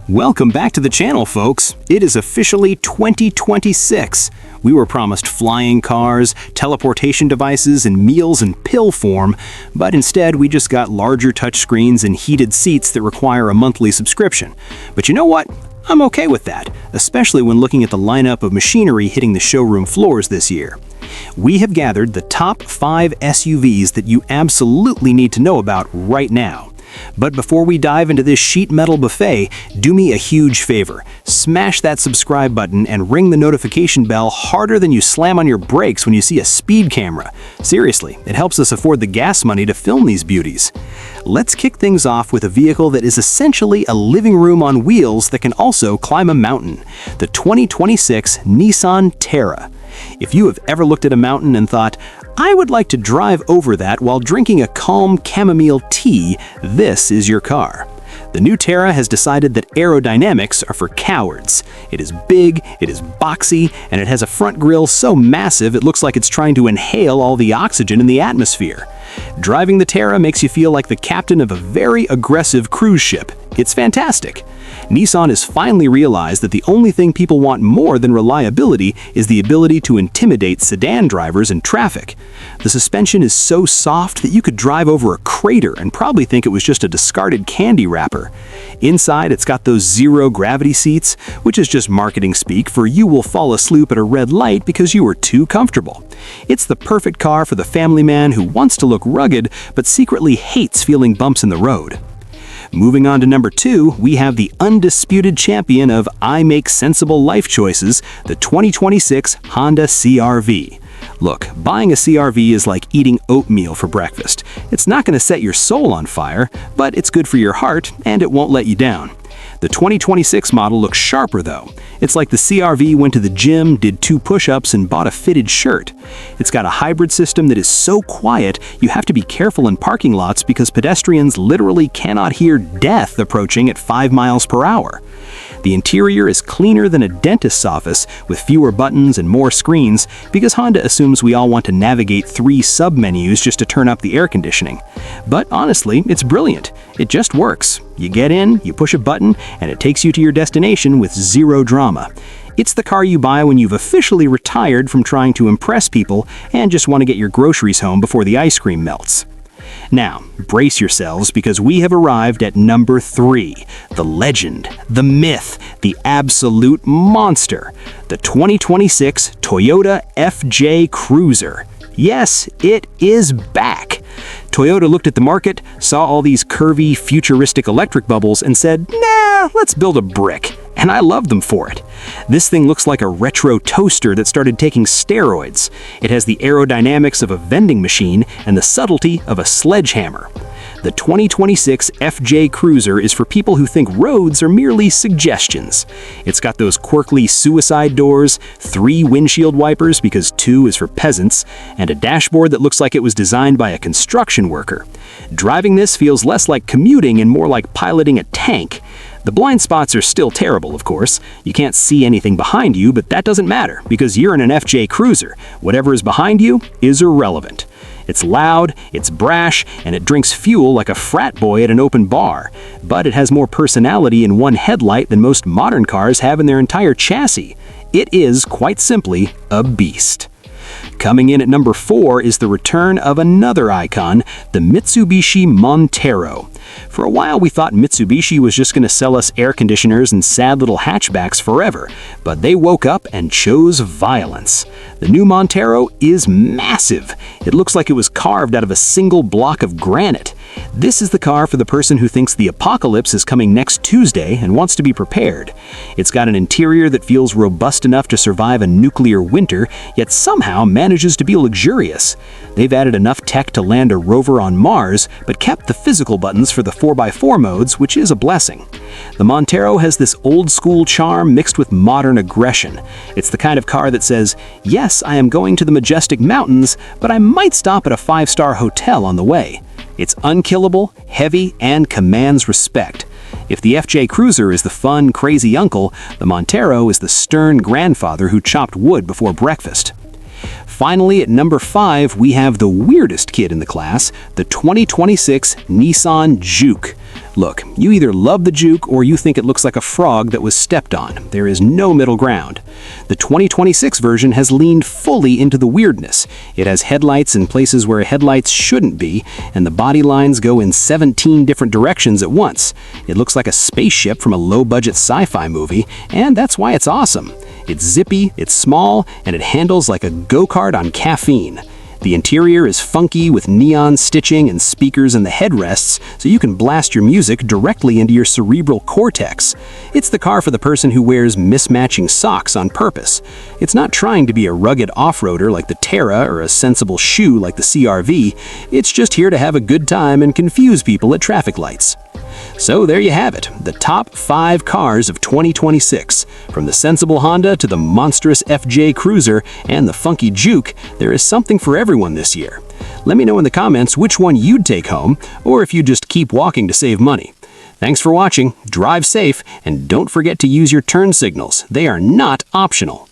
Welcome back to the channel, folks. It is officially 2026. We were promised flying cars, teleportation devices, and meals in pill form, but instead we just got larger touchscreens and heated seats that require a monthly subscription. But you know what? I'm okay with that, especially when looking at the lineup of machinery hitting the showroom floors this year. We have gathered the top 5 SUVs that you absolutely need to know about right now. But before we dive into this sheet metal buffet, do me a huge favor. Smash that subscribe button and ring the notification bell harder than you slam on your brakes when you see a speed camera. Seriously, it helps us afford the gas money to film these beauties. Let's kick things off with a vehicle that is essentially a living room on wheels that can also climb a mountain. The 2026 Nissan Terra. If you have ever looked at a mountain and thought, I would like to drive over that while drinking a calm chamomile tea, this is your car. The new Terra has decided that aerodynamics are for cowards. It is big, it is boxy, and it has a front grille so massive it looks like it's trying to inhale all the oxygen in the atmosphere. Driving the Terra makes you feel like the captain of a very aggressive cruise ship. It's fantastic. Nissan has finally realized that the only thing people want more than reliability is the ability to intimidate sedan drivers in traffic. The suspension is so soft that you could drive over a crater and probably think it was just a discarded candy wrapper. Inside, it's got those zero-gravity seats, which is just marketing speak for you will fall asleep at a red light because you are too comfortable. It's the perfect car for the family man who wants to look rugged but secretly hates feeling bumps in the road. Moving on to number 2, we have the undisputed champion of I make sensible life choices, the 2026 Honda CR-V. Look, buying a CR-V is like eating oatmeal for breakfast. It's not going to set your soul on fire, but it's good for your heart and it won't let you down. The 2026 model looks sharper though. It's like the CR-V went to the gym, did 2 push-ups, and bought a fitted shirt. It's got a hybrid system that is so quiet you have to be careful in parking lots because pedestrians literally cannot hear death approaching at 5 miles per hour. The interior is cleaner than a dentist's office with fewer buttons and more screens because Honda assumes we all want to navigate 3 sub-menus just to turn up the air conditioning. But honestly, it's brilliant. It just works. You get in, you push a button, and it takes you to your destination with zero drama. It's the car you buy when you've officially retired from trying to impress people and just want to get your groceries home before the ice cream melts. Now, brace yourselves because we have arrived at number 3, the legend, the myth, the absolute monster, the 2026 Toyota FJ Cruiser. Yes, it is back. Toyota looked at the market, saw all these curvy, futuristic electric bubbles and said, nah, let's build a brick. And I love them for it. This thing looks like a retro toaster that started taking steroids. It has the aerodynamics of a vending machine and the subtlety of a sledgehammer. The 2026 FJ Cruiser is for people who think roads are merely suggestions. It's got those quirky suicide doors, 3 windshield wipers because 2 is for peasants, and a dashboard that looks like it was designed by a construction worker. Driving this feels less like commuting and more like piloting a tank. The blind spots are still terrible, of course. You can't see anything behind you, but that doesn't matter because you're in an FJ Cruiser. Whatever is behind you is irrelevant. It's loud, it's brash, and it drinks fuel like a frat boy at an open bar. But it has more personality in one headlight than most modern cars have in their entire chassis. It is, quite simply, a beast. Coming in at number 4 is the return of another icon, the Mitsubishi Montero. For a while we thought Mitsubishi was just going to sell us air conditioners and sad little hatchbacks forever, but they woke up and chose violence. The new Montero is massive. It looks like it was carved out of a single block of granite. This is the car for the person who thinks the apocalypse is coming next Tuesday and wants to be prepared. It's got an interior that feels robust enough to survive a nuclear winter, yet somehow manages to be luxurious. They've added enough tech to land a rover on Mars, but kept the physical buttons for the 4x4 modes, which is a blessing. The Montero has this old-school charm mixed with modern aggression. It's the kind of car that says, yes, I am going to the majestic mountains, but I might stop at a 5-star hotel on the way. It's unkillable, heavy, and commands respect. If the FJ Cruiser is the fun, crazy uncle, the Montero is the stern grandfather who chopped wood before breakfast. Finally, at number 5, we have the weirdest kid in the class, the 2026 Nissan Juke. Look, you either love the Juke or you think it looks like a frog that was stepped on. There is no middle ground. The 2026 version has leaned fully into the weirdness. It has headlights in places where headlights shouldn't be, and the body lines go in 17 different directions at once. It looks like a spaceship from a low-budget sci-fi movie, and that's why it's awesome. It's zippy, it's small, and it handles like a go-kart on caffeine. The interior is funky with neon stitching and speakers in the headrests, so you can blast your music directly into your cerebral cortex. It's the car for the person who wears mismatching socks on purpose. It's not trying to be a rugged off-roader like the Terra or a sensible shoe like the CR-V. It's just here to have a good time and confuse people at traffic lights. So there you have it, the top 5 cars of 2026. From the sensible Honda to the monstrous FJ Cruiser and the funky Juke, there is something for everyone this year. Let me know in the comments which one you'd take home, or if you just keep walking to save money. Thanks for watching, drive safe, and don't forget to use your turn signals. They are not optional.